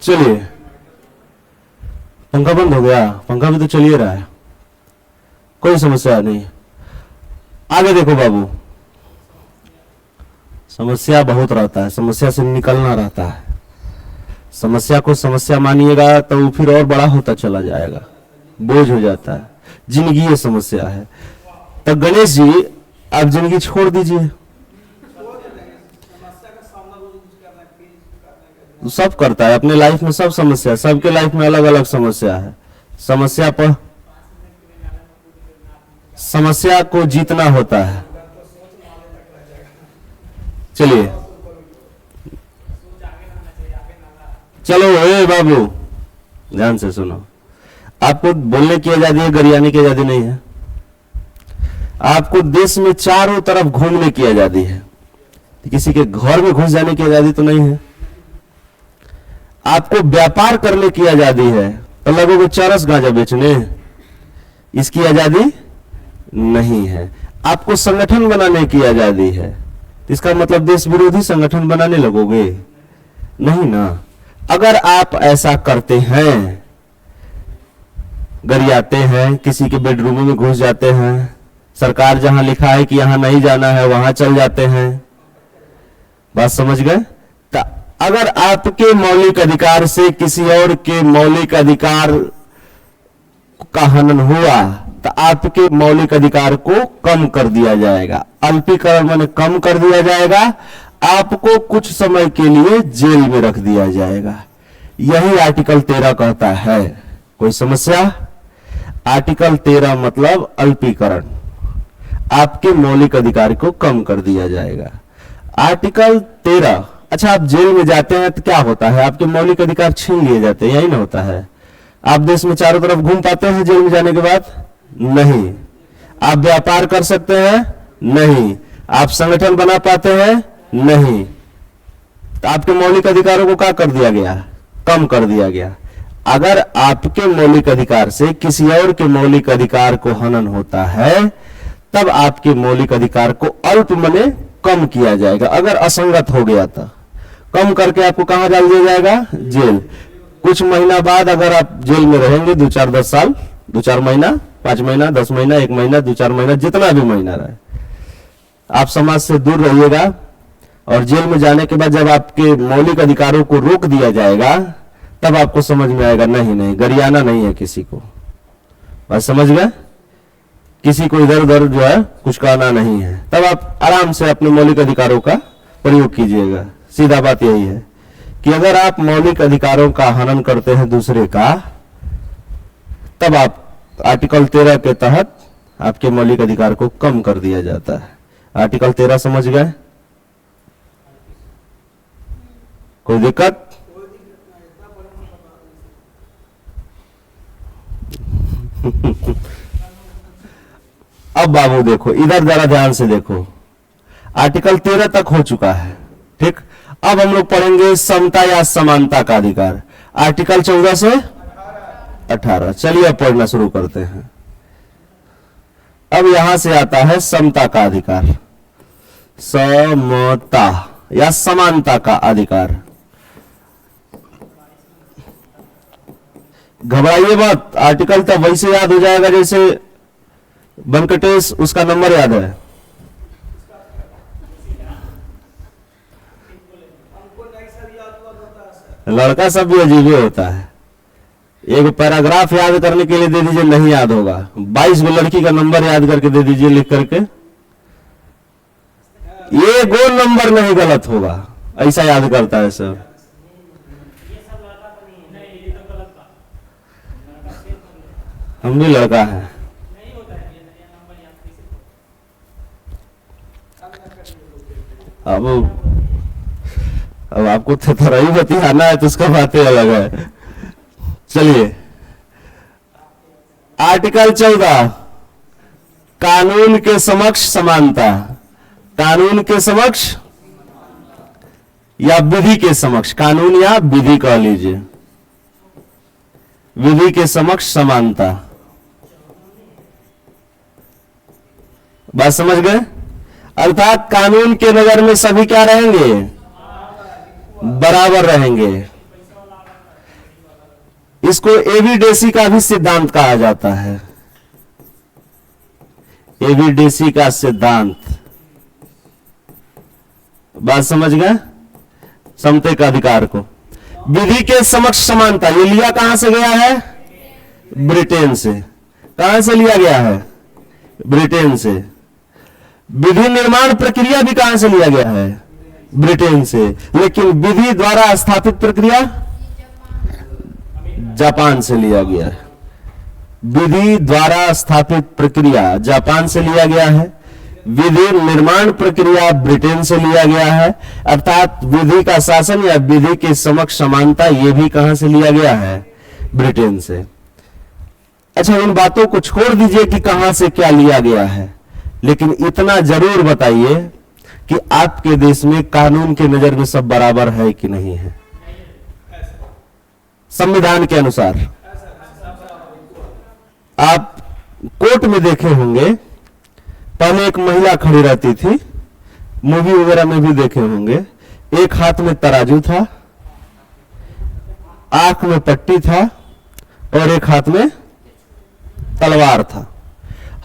चलिए, पंखा बंद हो गया, पंखा भी तो चल ही रहा है, कोई समस्या नहीं। आगे देखो बाबू, समस्या बहुत रहता है, समस्या से निकलना रहता है। समस्या को समस्या मानिएगा तो वो फिर और बड़ा होता चला जाएगा, बोझ हो जाता है। जिंदगी ये समस्या है। तो गणेश जी आप जिंदगी छोड़ दीजिए, सब करता है अपने लाइफ में, सब समस्या, सबके लाइफ में अलग अलग समस्या है। समस्या को जीतना होता है। चलिए, चलो ए बाबू ध्यान से सुनो, आपको बोलने की आजादी है, गरियाने की आजादी नहीं है। आपको देश में चारों तरफ घूमने की आजादी है, किसी के घर में घुस जाने की आजादी तो नहीं है। आपको व्यापार करने की आजादी है, तो लोगों को चरस गांजा बेचने, इसकी आजादी नहीं है। आपको संगठन बनाने की आजादी है, इसका मतलब देश विरोधी संगठन बनाने लगोगे नहीं ना। अगर आप ऐसा करते हैं, गरियाते हैं, किसी के बेडरूम में घुस जाते हैं, सरकार जहां लिखा है कि यहां नहीं जाना है वहां चल जाते हैं, बात समझ गए। तो अगर आपके मौलिक अधिकार से किसी और के मौलिक अधिकार का हनन हुआ तो आपके मौलिक अधिकार को कम कर दिया जाएगा। अल्पीकरण माने कम कर दिया जाएगा, आपको कुछ समय के लिए जेल में रख दिया जाएगा। यही आर्टिकल 13 कहता है। कोई समस्या? आर्टिकल 13 मतलब अल्पीकरण, आपके मौलिक अधिकार को कम कर दिया जाएगा। आर्टिकल 13, अच्छा आप जेल में जाते हैं तो क्या होता है, आपके मौलिक अधिकार छीन लिए जाते हैं, यही ना होता है। आप देश में चारों तरफ घूम पाते हैं जेल में जाने के बाद? नहीं। आप व्यापार कर सकते हैं? नहीं। आप संगठन बना पाते हैं? नहीं। तो आपके मौलिक अधिकारों को क्या कर दिया गया? कम कर दिया गया। अगर आपके मौलिक अधिकार से किसी और के मौलिक अधिकार को हनन होता है तब आपके मौलिक अधिकार को अल्प माने कम किया जाएगा। अगर असंगत हो गया तो कम करके आपको कहां डाल दिया जाएगा? जेल। कुछ महीना बाद अगर आप जेल में रहेंगे, 2-4-10 साल, 2-4 महीना, 5 महीना, 10 महीना, 1 महीना, 2-4 महीना, जितना भी महीना रहे, आप समाज से दूर रहिएगा। और जेल में जाने के बाद जब आपके मौलिक अधिकारों को रोक दिया जाएगा तब आपको समझ में आएगा नहीं नहीं, गरियाना नहीं है किसी को। बात समझ गए? किसी को इधर उधर जो है कुछ कहना नहीं है। तब आप आराम से अपने मौलिक अधिकारों का प्रयोग कीजिएगा। सीधा बात यही है कि अगर आप मौलिक अधिकारों का हनन करते हैं दूसरे का, तब आप आर्टिकल 13 के तहत आपके मौलिक अधिकार को कम कर दिया जाता है। आर्टिकल 13 समझ गए? कोई दिक्कत? अब बाबू देखो, इधर जरा ध्यान से देखो, आर्टिकल 13 तक हो चुका है, ठीक। अब हम लोग पढ़ेंगे समता या समानता का अधिकार, आर्टिकल 14 से 18। चलिए अब पढ़ना शुरू करते हैं। अब यहां से आता है समता का अधिकार, समता या समानता का अधिकार। घबराइए मत, आर्टिकल तो वैसे याद हो जाएगा जैसे वेंकटेश उसका नंबर याद है। लड़का सब भी अजीब ही होता है। एक पैराग्राफ याद करने के लिए दे दीजिए, नहीं याद होगा। 22 गो लड़की का नंबर याद करके दे दीजिए लिख करके, ये गो नंबर नहीं गलत होगा, ऐसा याद करता है सब। हम भी लड़का है। अब आपको थोड़ा ही बतियाना है तो उसका बातें अलग है। चलिए, आर्टिकल 14, कानून के समक्ष समानता। कानून के समक्ष या विधि के समक्ष, कानून या विधि कह लीजिए, विधि के समक्ष समानता। बात समझ गए? अर्थात कानून के नजर में सभी क्या रहेंगे? बराबर रहेंगे। इसको एविडेसी का भी सिद्धांत कहा जाता है। एविडेसी का सिद्धांत, बात समझ गए? समते का अधिकार को, विधि के समक्ष समानता, ये लिया कहां से गया है? ब्रिटेन से। कहां से लिया गया है? ब्रिटेन से। विधि निर्माण प्रक्रिया भी कहां से लिया गया है? ब्रिटेन से। लेकिन विधि द्वारा स्थापित प्रक्रिया जापान से लिया गया है। विधि द्वारा स्थापित प्रक्रिया जापान से लिया गया है, विधि निर्माण प्रक्रिया ब्रिटेन से लिया गया है। अर्थात विधि का शासन या विधि के समक्ष समानता, यह भी कहां से लिया गया है? ब्रिटेन से। अच्छा, उन बातों को छोड़ दीजिए कि कहां से क्या लिया गया है, लेकिन इतना जरूर बताइए कि आपके देश में कानून के नजर में सब बराबर है कि नहीं है? संविधान के अनुसार आप कोर्ट में देखे होंगे, पहले एक महिला खड़ी रहती थी, मूवी वगैरह में भी देखे होंगे, एक हाथ में तराजू था, आंख में पट्टी था और एक हाथ में तलवार था।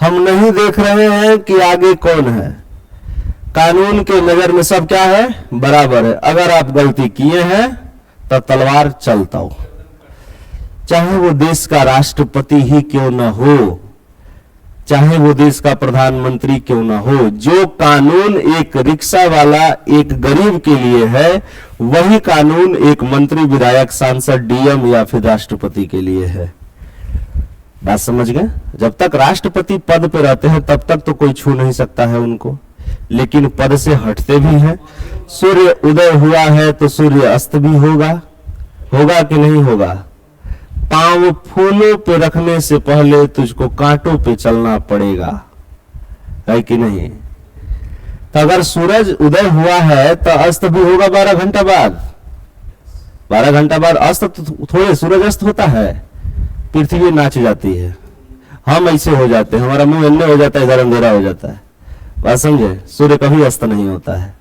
हम नहीं देख रहे हैं कि आगे कौन है। कानून के नजर में सब क्या है? बराबर है। अगर आप गलती किए हैं तो तलवार चलता हो, चाहे वो देश का राष्ट्रपति ही क्यों ना हो, चाहे वो देश का प्रधानमंत्री क्यों ना हो। जो कानून एक रिक्शा वाला, एक गरीब के लिए है, वही कानून एक मंत्री, विधायक, सांसद, डीएम या फिर राष्ट्रपति के लिए है। बात समझ गए? जब तक राष्ट्रपति पद पे रहते हैं तब तक तो कोई छू नहीं सकता है उनको, लेकिन पद से हटते भी हैं। सूर्य उदय हुआ है तो सूर्य अस्त भी होगा, होगा कि नहीं होगा? पांव फूलों पे रखने से पहले तुझको कांटों पे चलना पड़ेगा, है कि नहीं? तो अगर सूरज उदय हुआ है तो अस्त भी होगा 12 घंटा बाद। 12 घंटा बाद अस्त तो थोड़े सूरज अस्त होता है, पृथ्वी नाच जाती है, हम ऐसे हो जाते हैं, हमारा मुंह अन्य हो जाता है, इधर अंधेरा हो जाता है। बात समझे? सूर्य कभी अस्त नहीं होता है,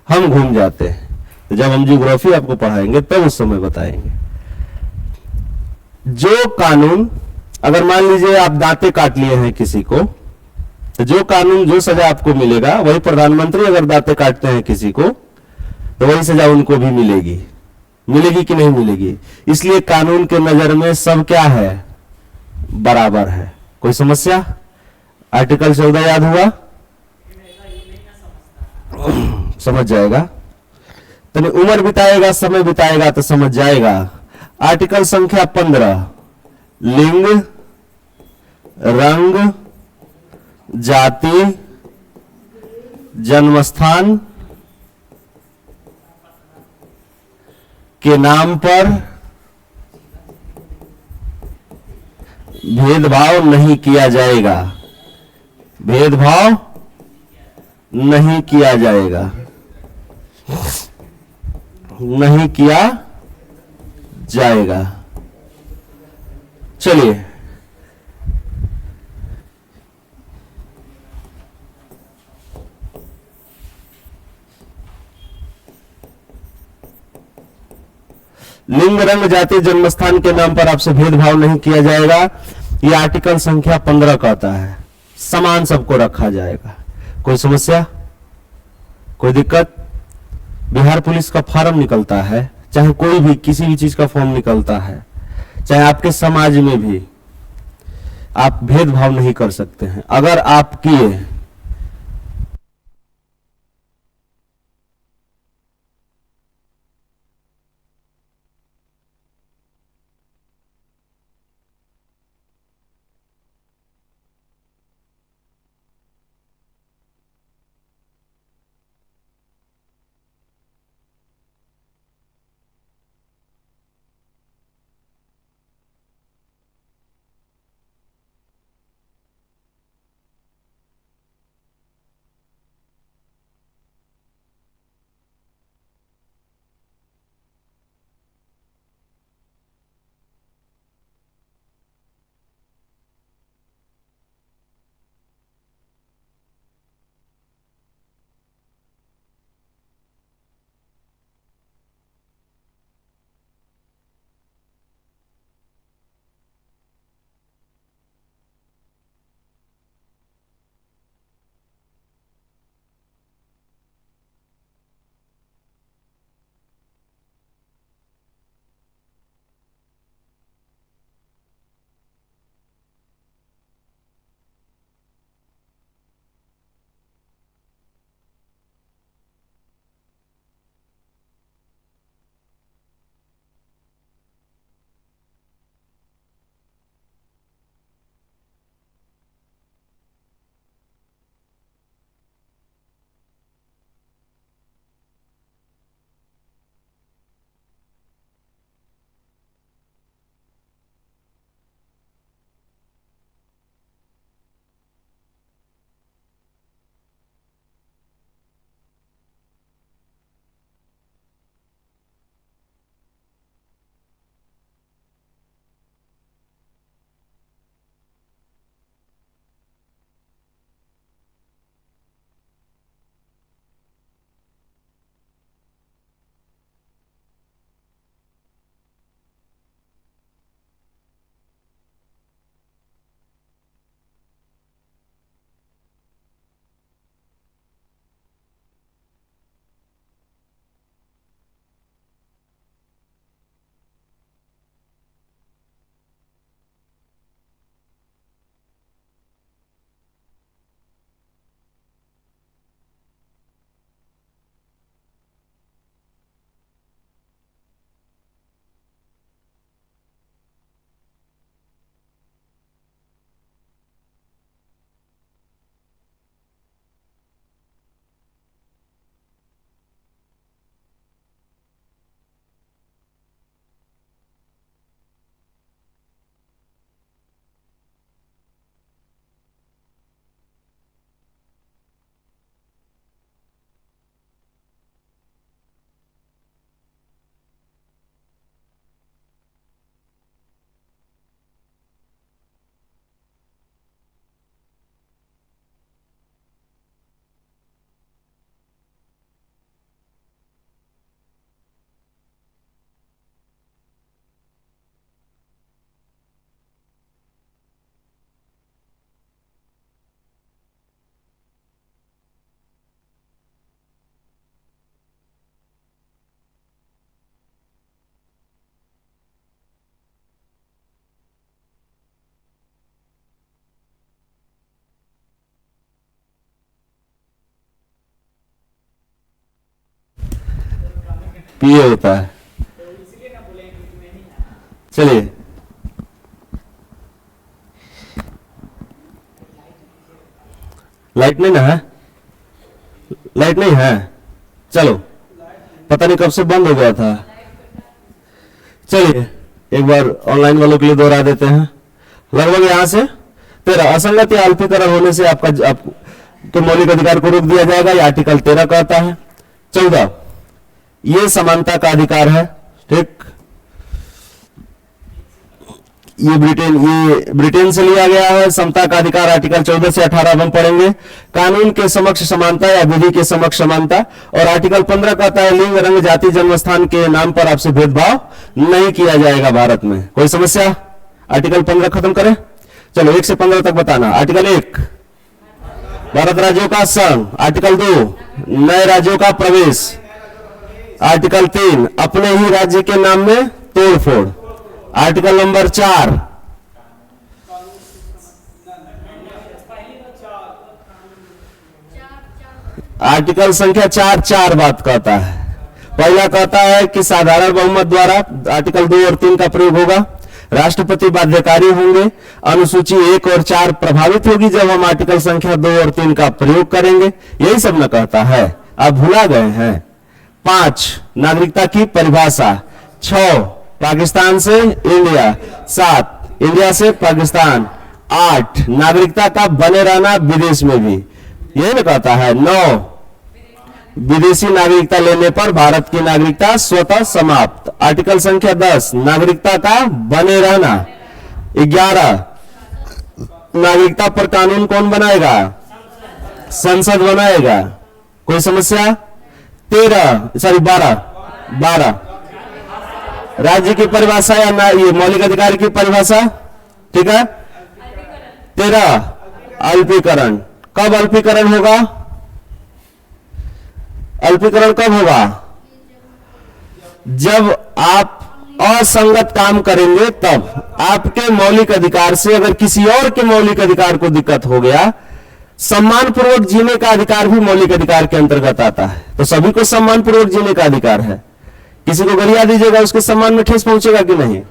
हम घूम जाते हैं। तो जब हम जियोग्राफी आपको पढ़ाएंगे तब उस समय बताएंगे। जो कानून, अगर मान लीजिए आप दांते काट लिए हैं किसी को, तो जो कानून, जो सजा आपको मिलेगा, वही प्रधानमंत्री अगर दांते काटते हैं किसी को तो वही सजा उनको भी मिलेगी। मिलेगी कि नहीं मिलेगी? इसलिए कानून के नजर में सब क्या है? बराबर है। कोई समस्या? आर्टिकल 14 याद हुआ? समझ जाएगा। तो उम्र बिताएगा, समय बिताएगा तो समझ जाएगा। आर्टिकल संख्या 15, लिंग, रंग, जाति, जन्मस्थान के नाम पर भेदभाव नहीं किया जाएगा। भेदभाव नहीं किया जाएगा, नहीं किया जाएगा। चलिए, लिंग, रंग, जाति, जन्मस्थान के नाम पर आपसे भेदभाव नहीं किया जाएगा। यह आर्टिकल संख्या 15 कहता है। समान सबको रखा जाएगा। कोई समस्या? कोई दिक्कत? बिहार पुलिस का फॉर्म निकलता है, चाहे कोई भी किसी भी चीज का फॉर्म निकलता है, चाहे आपके समाज में भी, आप भेदभाव नहीं कर सकते हैं। अगर आप किए पीए होता है। चलिए, लाइट नहीं ना है, लाइट नहीं है, चलो पता नहीं कब से बंद हो गया था। चलिए एक बार ऑनलाइन वालों के लिए दोहरा देते हैं। लगभग यहां से 13 असंगत या अल्पीकरण होने से आपके मौलिक अधिकार को रोक दिया जाएगा, ये आर्टिकल 13 कहता है। 14 ये समानता का अधिकार है, ठीक, ये ब्रिटेन से लिया गया है। समता का अधिकार आर्टिकल 14 से 18 हम पढ़ेंगे। कानून के समक्ष समानता या विधि के समक्ष समानता। और आर्टिकल 15 कहता है लिंग, रंग, जाति, जन्म स्थान के नाम पर आपसे भेदभाव नहीं किया जाएगा भारत में। कोई समस्या? आर्टिकल 15 खत्म करें। चलो 1 से 15 तक बताना। आर्टिकल 1 भारत राज्यों का संघ। आर्टिकल 2 नए राज्यों का प्रवेश। आर्टिकल 3 अपने ही राज्य के नाम में तोड़फोड़। आर्टिकल नंबर 4 आर्टिकल संख्या 4 बात कहता है। पहला कहता है कि साधारण बहुमत द्वारा आर्टिकल 2 और 3 का प्रयोग होगा। राष्ट्रपति बाध्यकारी होंगे। अनुसूची 1 और 4 प्रभावित होगी जब हम आर्टिकल संख्या 2 और 3 का प्रयोग करेंगे। यही सब न कहता है, आप भुला गए हैं। 5 नागरिकता की परिभाषा। 6 पाकिस्तान से इंडिया। 7 इंडिया से पाकिस्तान। 8 नागरिकता का बने रहना विदेश में भी, यही ना कहता है। 9 विदेशी नागरिकता लेने पर भारत की नागरिकता स्वतः समाप्त। आर्टिकल संख्या 10 नागरिकता का बने रहना। 11 नागरिकता पर कानून कौन बनाएगा? संसद बनाएगा। कोई समस्या? 12 राज्य की परिभाषा या ना, ये मौलिक अधिकार की परिभाषा, ठीक है। 13 अल्पीकरण। कब अल्पीकरण होगा? अल्पीकरण कब होगा? जब आप असंगत काम करेंगे तब। आपके मौलिक अधिकार से अगर किसी और के मौलिक अधिकार को दिक्कत हो गया, सम्मान पूर्वक जीने का अधिकार भी मौलिक अधिकार के अंतर्गत आता है। तो सभी को सम्मान पूर्वक जीने का अधिकार है। किसी को गरिया दीजिएगा, उसके सम्मान में ठेस पहुंचेगा कि नहीं?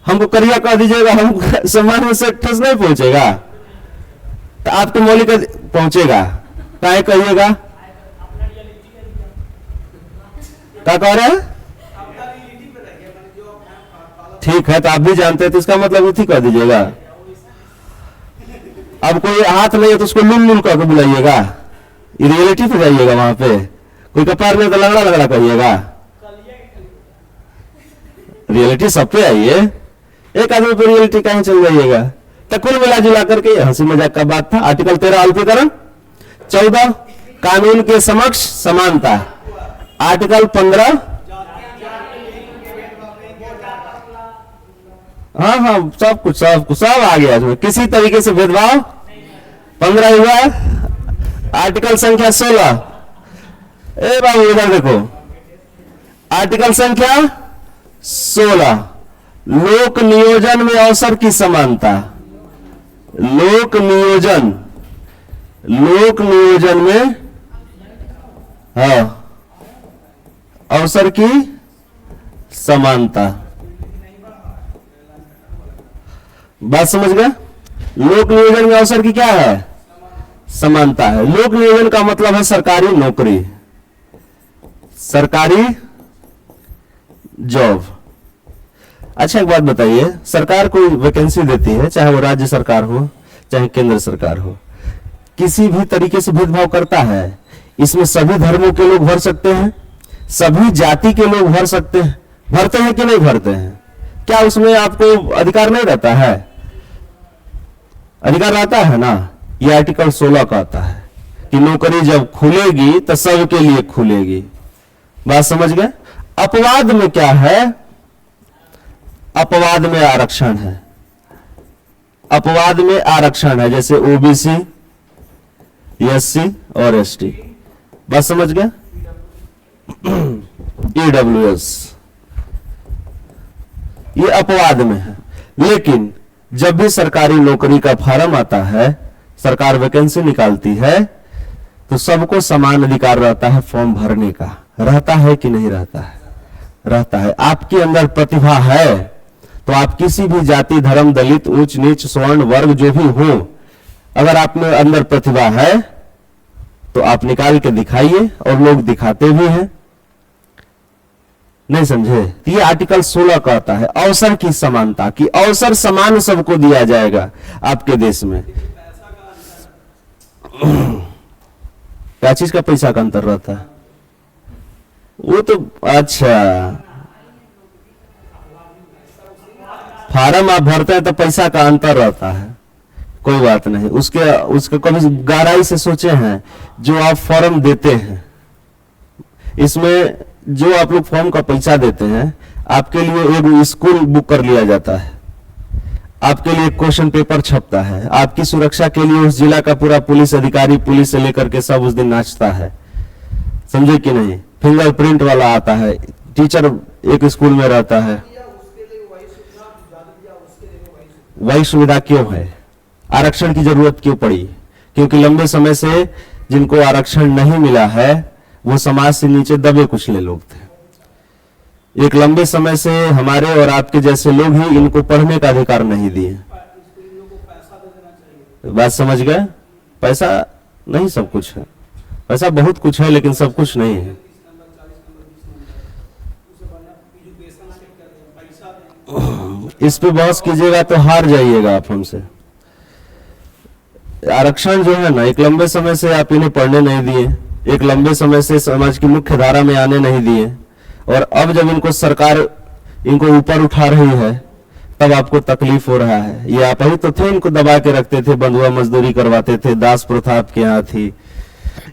हमको करिया कह दीजिएगा, हम सम्मान में से ठेस नहीं पहुंचेगा। तो आपके मौलिक पहुंचेगा। काहे कहिएगा? क्या कह रहे हैं? ठीक है, तो आप भी जानते हैं, तो इसका मतलब उठी कह दीजिएगा। अब कोई हाथ नहीं है तो उसको लुल लुल कह के बुलाइएगा, रियलिटी पे जाइएगा। वहां पे कोई कपार नहीं तो लगड़ा लगड़ा कहिएगा। रियलिटी सब पे आइए, एक आदमी पे रियलिटी कहीं चल जाइएगा। तो कुल मिला जुला करके हंसी मजाक का बात था। आर्टिकल 13 अल्पीकरण। 14 कानून के समक्ष समानता। आर्टिकल 15 हाँ सब कुछ सब आ गया इसमें, किसी तरीके से भेदभाव। 15 हुआ। आर्टिकल संख्या 16 ए बाबू इधर देखो। आर्टिकल संख्या 16 लोक नियोजन में अवसर की समानता। लोक नियोजन में अवसर की समानता। बात समझ गए? लोक नियोजन में अवसर की क्या है? समानता है। लोक नियोजन का मतलब है सरकारी नौकरी, सरकारी जॉब। अच्छा एक बात बताइए, सरकार कोई वैकेंसी देती है, चाहे वो राज्य सरकार हो चाहे केंद्र सरकार हो, किसी भी तरीके से भेदभाव करता है? इसमें सभी धर्मों के लोग भर सकते हैं, सभी जाति के लोग भर सकते हैं। भरते हैं कि नहीं भरते हैं? क्या उसमें आपको अधिकार नहीं रहता है? अधिकार रहता है ना। ये आर्टिकल 16 कहता है कि नौकरी जब खुलेगी तो सबके लिए खुलेगी। बात समझ गए? अपवाद में क्या है? अपवाद में आरक्षण है। अपवाद में आरक्षण है, जैसे ओबीसी, एससी और एसटी। बात समझ गए? ईडब्ल्यूएस ये अपवाद में है। लेकिन जब भी सरकारी नौकरी का फॉर्म आता है, सरकार वैकेंसी निकालती है, तो सबको समान अधिकार रहता है फॉर्म भरने का। रहता है कि नहीं रहता है? रहता है। आपके अंदर प्रतिभा है तो आप किसी भी जाति, धर्म, दलित, ऊंच नीच, स्वर्ण, वर्ग जो भी हो, अगर आप में अंदर प्रतिभा है तो आप निकाल के दिखाइए, और लोग दिखाते भी हैं। नहीं समझे? तो ये आर्टिकल 16 कहता है अवसर की समानता, कि अवसर समान सबको दिया जाएगा आपके देश में। क्या चीज का पैसा का अंतर रहता है? वो तो अच्छा, फार्म आप भरते हैं तो पैसा का अंतर रहता है, कोई बात नहीं। उसके कभी गहराई से सोचे हैं? जो आप फॉर्म देते हैं, इसमें जो आप लोग फॉर्म का पैसा देते हैं, आपके लिए एक स्कूल बुक कर लिया जाता है, आपके लिए क्वेश्चन पेपर छपता है, आपकी सुरक्षा के लिए उस जिला का पूरा पुलिस अधिकारी, पुलिस से लेकर के सब उस दिन नाचता है, समझे कि नहीं? फिंगरप्रिंट वाला आता है, टीचर एक स्कूल में रहता है। वही सुविधा क्यों है? आरक्षण की जरूरत क्यों पड़ी? क्योंकि लंबे समय से जिनको आरक्षण नहीं मिला है वो समाज से नीचे दबे कुचले लोग थे। एक लंबे समय से हमारे और आपके जैसे लोग ही इनको पढ़ने का अधिकार नहीं दिए। बात समझ गए? पैसा नहीं सब कुछ है, पैसा बहुत कुछ है लेकिन सब कुछ नहीं है। इस पे बहस कीजिएगा तो हार जाइएगा आप हमसे। आरक्षण जो है ना, एक लंबे समय से आप इन्हें पढ़ने नहीं दिए, एक लंबे समय से समाज की मुख्य धारा में आने नहीं दिए, और अब जब इनको सरकार इनको ऊपर उठा रही है तब आपको तकलीफ हो रहा है। ये आप ही तो थे इनको दबा के रखते थे, बंधुआ मजदूरी करवाते थे, दास प्रथा आपके यहाँ थी,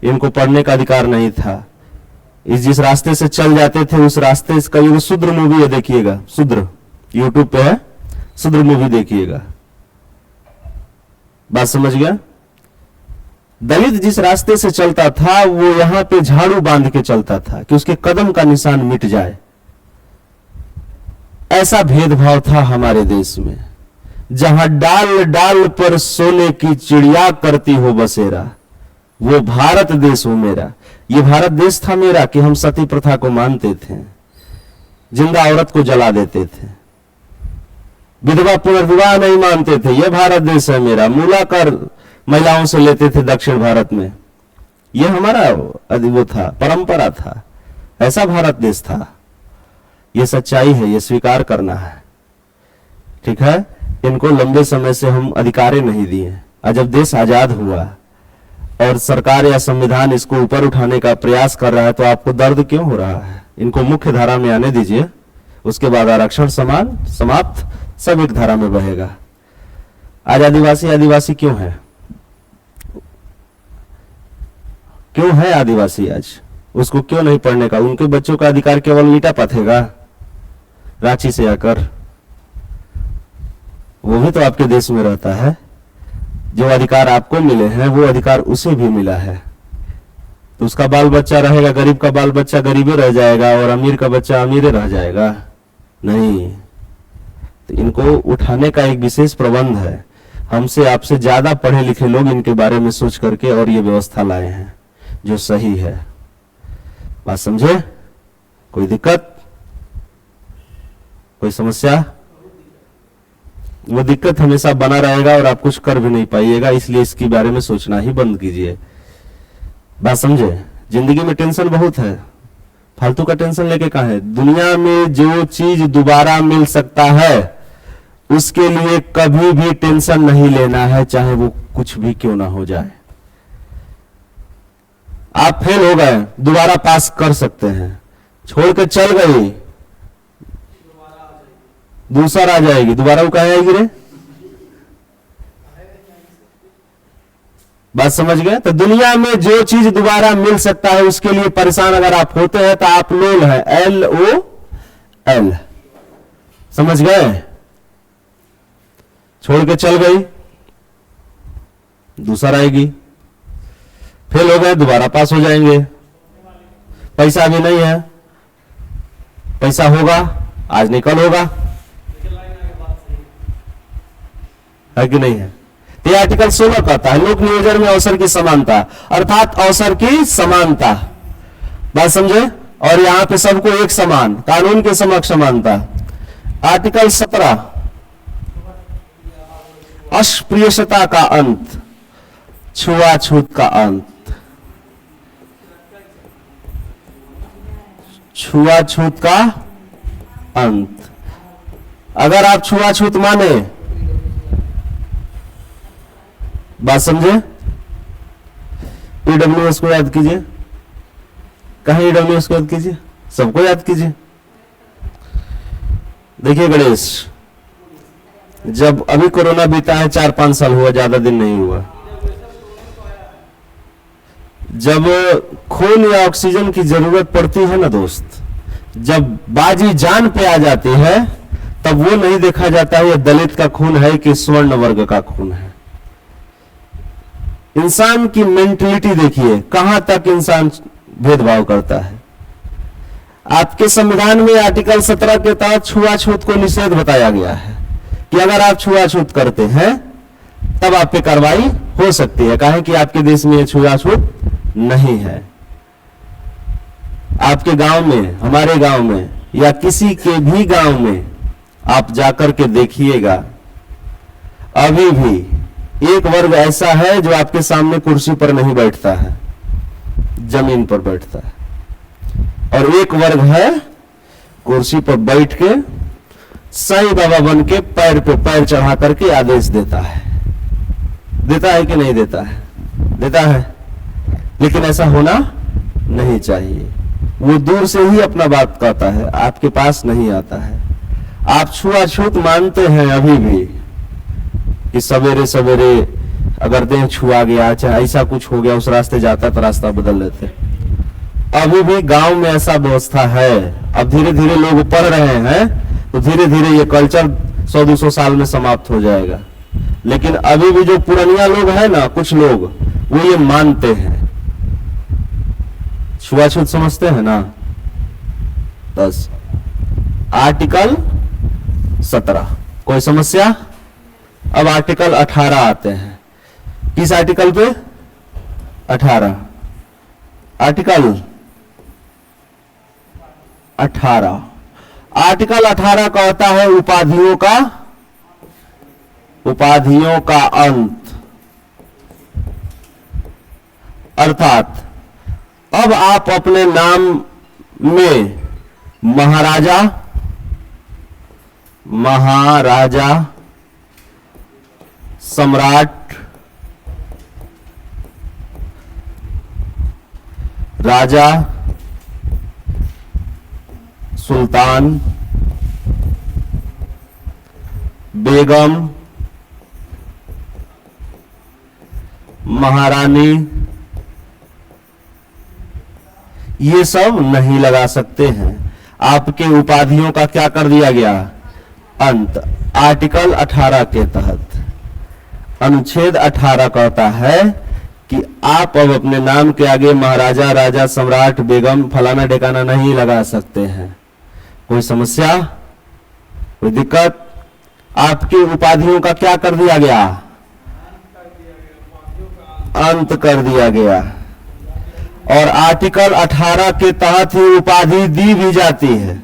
इनको पढ़ने का अधिकार नहीं था। इस जिस रास्ते से चल जाते थे उस रास्ते से, कभी शूद्र मूवी है देखिएगा, शूद्र यूट्यूब पे है, शूद्र मूवी देखिएगा। बात समझ गया? दलित जिस रास्ते से चलता था वो यहां पे झाड़ू बांध के चलता था कि उसके कदम का निशान मिट जाए। ऐसा भेदभाव था हमारे देश में। जहां डाल डाल पर सोने की चिड़िया करती हो बसेरा, वो भारत देश हो मेरा। ये भारत देश था मेरा कि हम सती प्रथा को मानते थे, जिंदा औरत को जला देते थे, विधवा पुनर्विवाह नहीं मानते थे। यह भारत देश है मेरा। मूलाकर महिलाओं से लेते थे दक्षिण भारत में। यह हमारा वो था, परंपरा था, ऐसा भारत देश था। यह सच्चाई है, यह स्वीकार करना है, ठीक है? इनको लंबे समय से हम अधिकार नहीं दिए, और जब देश आजाद हुआ और सरकार या संविधान इसको ऊपर उठाने का प्रयास कर रहा है तो आपको दर्द क्यों हो रहा है? इनको मुख्य धारा में आने दीजिए, उसके बाद आरक्षण समान समाप्त, सब एक धारा में बहेगा। आज आदिवासी आदिवासी क्यों है? क्यों है आदिवासी आज? उसको क्यों नहीं पढ़ने का? उनके बच्चों का अधिकार केवल मीठा पथेगा रांची से आकर? वो भी तो आपके देश में रहता है। जो अधिकार आपको मिले हैं वो अधिकार उसे भी मिला है, तो उसका बाल बच्चा रहेगा, गरीब का बाल बच्चा गरीबे रह जाएगा और अमीर का बच्चा अमीरे रह जाएगा? नहीं। तो इनको उठाने का एक विशेष प्रबंध है। हमसे आपसे ज्यादा पढ़े लिखे लोग इनके बारे में सोच करके और ये व्यवस्था लाए हैं जो सही है। बात समझे? कोई दिक्कत, कोई समस्या? वो दिक्कत हमेशा बना रहेगा और आप कुछ कर भी नहीं पाइएगा, इसलिए इसके बारे में सोचना ही बंद कीजिए। बात समझे? जिंदगी में टेंशन बहुत है, फालतू का टेंशन लेके कहां है? दुनिया में जो चीज दोबारा मिल सकता है उसके लिए कभी भी टेंशन नहीं लेना है, चाहे वो कुछ भी क्यों ना हो जाए। आप फेल हो गए, दोबारा पास कर सकते हैं। छोड़ के चल गई, दूसरा आ जाएगी, दोबारा वो कहाँ आएगी रे? बात समझ गए? तो दुनिया में जो चीज दोबारा मिल सकता है उसके लिए परेशान अगर आप होते हैं तो आप लोल है, LOL। समझ गए? छोड़ के चल गई, दूसरा आएगी। फेल हो गए, दोबारा पास हो जाएंगे। पैसा भी नहीं है, पैसा होगा, आज नहीं कल होगा, है कि नहीं है? तो ये आर्टिकल 16 कहता है लोक नियोजन में अवसर की समानता, अर्थात अवसर की समानता। बात समझे? और यहां पे सबको एक समान, कानून के समक्ष समानता। आर्टिकल 17 अस्पृश्यता का अंत, छुआछूत का अंत, छुआछूत का अंत। अगर आप छुआछूत माने, बात समझे? ईडब्ल्यूएस को याद कीजिए, कहीं ईडब्ल्यूएस को याद कीजिए, सबको याद कीजिए। देखिए गणेश, जब अभी कोरोना बीता है, 4-5 साल हुआ, ज्यादा दिन नहीं हुआ, जब खून या ऑक्सीजन की जरूरत पड़ती है ना दोस्त, जब बाजी जान पे आ जाती है, तब वो नहीं देखा जाता है ये दलित का खून है कि स्वर्ण वर्ग का खून है। इंसान की मेंटलिटी देखिए, कहां तक इंसान भेदभाव करता है। आपके संविधान में आर्टिकल 17 के तहत छुआछूत को निषेध बताया गया है कि अगर आप छुआछूत करते हैं तब आप पे कार्रवाई हो सकती है। काहे कि आपके देश में छुआछूत नहीं है। आपके गांव में, हमारे गांव में या किसी के भी गांव में आप जाकर के देखिएगा, अभी भी एक वर्ग ऐसा है जो आपके सामने कुर्सी पर नहीं बैठता है, जमीन पर बैठता है, और एक वर्ग है कुर्सी पर बैठ के साईं बाबा बन के पैर पे पैर चढ़ा करके आदेश देता है। देता है कि नहीं देता है? देता है। लेकिन ऐसा होना नहीं चाहिए। वो दूर से ही अपना बात कहता है, आपके पास नहीं आता है। आप छुआछूत मानते हैं अभी भी कि सवेरे सवेरे अगर देह छुआ गया, चाहे ऐसा कुछ हो गया, उस रास्ते जाता तो रास्ता बदल लेते। अभी भी गांव में ऐसा व्यवस्था है। अब धीरे धीरे लोग पढ़ रहे हैं तो धीरे धीरे ये कल्चर 100-200 साल में समाप्त हो जाएगा। लेकिन अभी भी जो पुरानिया लोग हैं ना, कुछ लोग वो ये मानते हैं। छुआछूत समझते हैं ना? 10 आर्टिकल 17 कोई समस्या? अब आर्टिकल 18 आते हैं। किस आर्टिकल पे? 18 आर्टिकल 18 आर्टिकल 18 कहता है उपाधियों का अंत। अर्थात अब आप अपने नाम में महाराजा, सम्राट, राजा, सुल्तान, बेगम, महारानी, ये सब नहीं लगा सकते हैं। आपके उपाधियों का क्या कर दिया गया? अंत। आर्टिकल 18 के तहत अनुच्छेद 18 कहता है कि आप अब अपने नाम के आगे महाराजा, राजा, सम्राट, बेगम, फलाना ठिकाना नहीं लगा सकते हैं। कोई समस्या? कोई दिक्कत? आपकी उपाधियों का क्या कर दिया गया? अंत कर दिया गया। और आर्टिकल 18 के तहत ही उपाधि दी भी जाती है।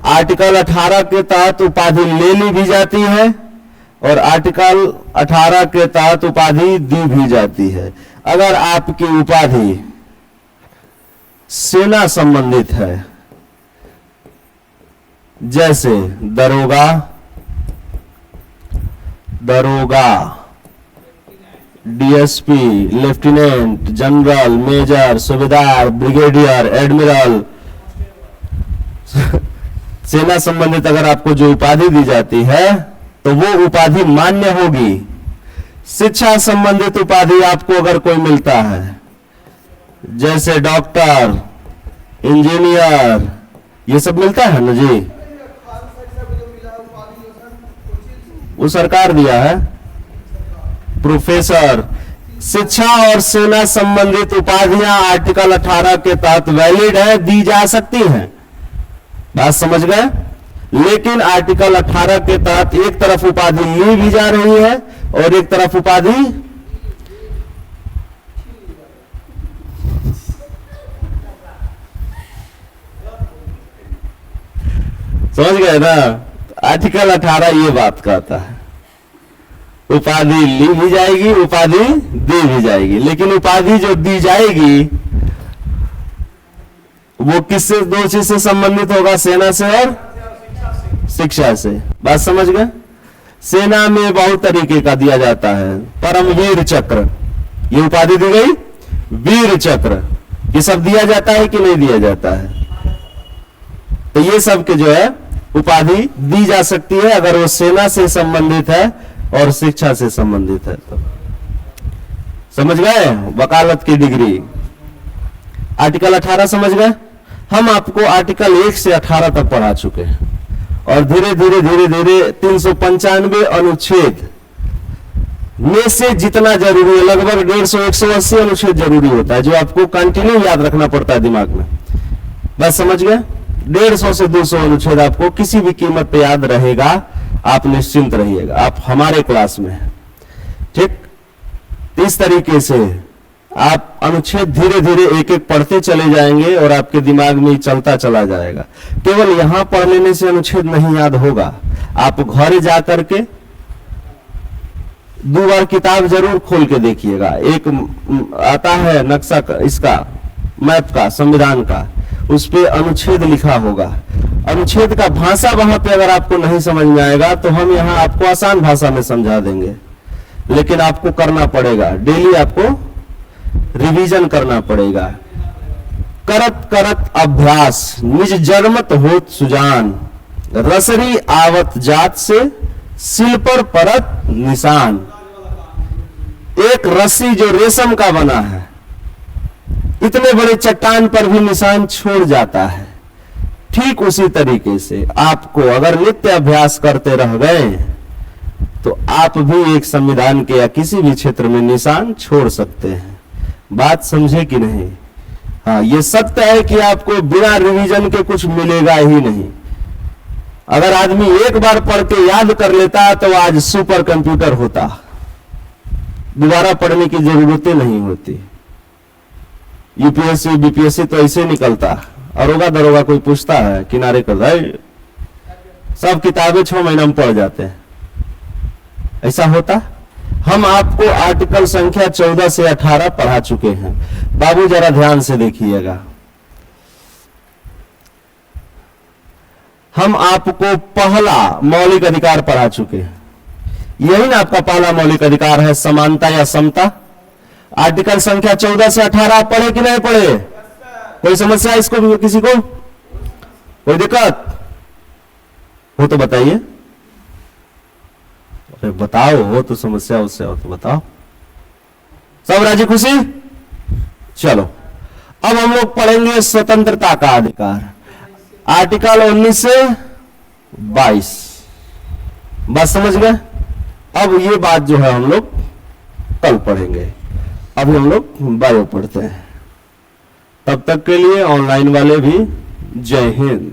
आर्टिकल 18 के तहत उपाधि ले ली भी जाती है और आर्टिकल 18 के तहत उपाधि दी भी जाती है। अगर आपकी उपाधि सेना संबंधित है, जैसे दरोगा, डीएसपी, लेफ्टिनेंट, जनरल, मेजर, सूबेदार, ब्रिगेडियर, एडमिरल, सेना संबंधित अगर आपको जो उपाधि दी जाती है तो वो उपाधि मान्य होगी। शिक्षा संबंधित उपाधि आपको अगर कोई मिलता है, जैसे डॉक्टर, इंजीनियर, ये सब मिलता है ना जी, वो सरकार दिया है। प्रोफेसर, शिक्षा और सेना संबंधित उपाधियां आर्टिकल 18 के तहत वैलिड है, दी जा सकती हैं। बात समझ गए? लेकिन आर्टिकल 18 के तहत एक तरफ उपाधि ली भी जा रही है और एक तरफ उपाधि समझ गए ना? आर्टिकल 18 ये बात कहता है, उपाधि ली भी जाएगी, उपाधि दी भी जाएगी, लेकिन उपाधि जो दी जाएगी वो किससे, दो चीज से संबंधित होगा, सेना से और शिक्षा से। बात समझ गए? सेना में बहुत तरीके का दिया जाता है। परमवीर चक्र, ये उपाधि दी गई, वीर चक्र, ये सब दिया जाता है कि नहीं दिया जाता है? तो ये सब के जो है उपाधि दी जा सकती है अगर वो सेना से संबंधित है और शिक्षा से संबंधित है तो। समझ गए? वकालत की डिग्री आर्टिकल 18 समझ गए? हम आपको आर्टिकल 1 से 18 तक पढ़ा चुके हैं और धीरे धीरे 395 अनुच्छेद में से जितना जरूरी है, लगभग 150-180 अनुच्छेद जरूरी होता है जो आपको कंटिन्यू याद रखना पड़ता है दिमाग में। बस समझ गए? 150 से 200 अनुच्छेद आपको किसी भी कीमत पे याद रहेगा, आप निश्चिंत रहिएगा, आप हमारे क्लास में हैं। ठीक? इस तरीके से आप अनुच्छेद धीरे धीरे एक एक पढ़ते चले जाएंगे और आपके दिमाग में चलता चला जाएगा। केवल यहां पढ़ लेने से अनुच्छेद नहीं याद होगा, आप घर जाकर के 2 बार किताब जरूर खोल के देखिएगा। एक आता है नक्शा इसका, मैप का, संविधान का, उस पे अनुच्छेद लिखा होगा। अनुच्छेद का भाषा वहां पे अगर आपको नहीं समझ में आएगा तो हम यहां आपको आसान भाषा में समझा देंगे, लेकिन आपको करना पड़ेगा, डेली आपको रिवीजन करना पड़ेगा। करत करत अभ्यास निज जन्मत होत सुजान, रसरी आवत जात से सिल पर परत निशान। एक रस्सी जो रेशम का बना है इतने बड़े चट्टान पर भी निशान छोड़ जाता है। ठीक उसी तरीके से आपको अगर नित्य अभ्यास करते रह गए तो आप भी एक संविधान के या किसी भी क्षेत्र में निशान छोड़ सकते हैं। बात समझे कि नहीं? हाँ, ये सत्य है कि आपको बिना रिवीजन के कुछ मिलेगा ही नहीं। अगर आदमी एक बार पढ़ के याद कर लेता तो आज सुपर कंप्यूटर होता, दोबारा पढ़ने की जरूरत नहीं होती। यूपीएससी बीपीएससी तो ऐसे निकलता, अरोगा दरोगा कोई पूछता है किनारे कर रहा है, सब किताबें 6 महीना में पढ़ जाते हैं, ऐसा होता। हम आपको आर्टिकल संख्या 14 से 18 पढ़ा चुके हैं। बाबू जरा ध्यान से देखिएगा, हम आपको पहला मौलिक अधिकार पढ़ा चुके हैं। यही ना आपका पहला मौलिक अधिकार है, समानता या समता। आर्टिकल संख्या 14 से 18 आप पढ़े कि नहीं पढ़े? कोई समस्या इसको भी, किसी को कोई दिक्कत हो तो बताइए। अरे बताओ, हो तो समस्या उससे हो तो बताओ। सब राजी खुशी? चलो अब हम लोग पढ़ेंगे स्वतंत्रता का अधिकार, आर्टिकल 19 से 22। बात समझ गए? अब ये बात जो है हम लोग कल पढ़ेंगे, अभी हम लोग बायो पढ़ते हैं। तब तक के लिए ऑनलाइन वाले भी जय हिंद।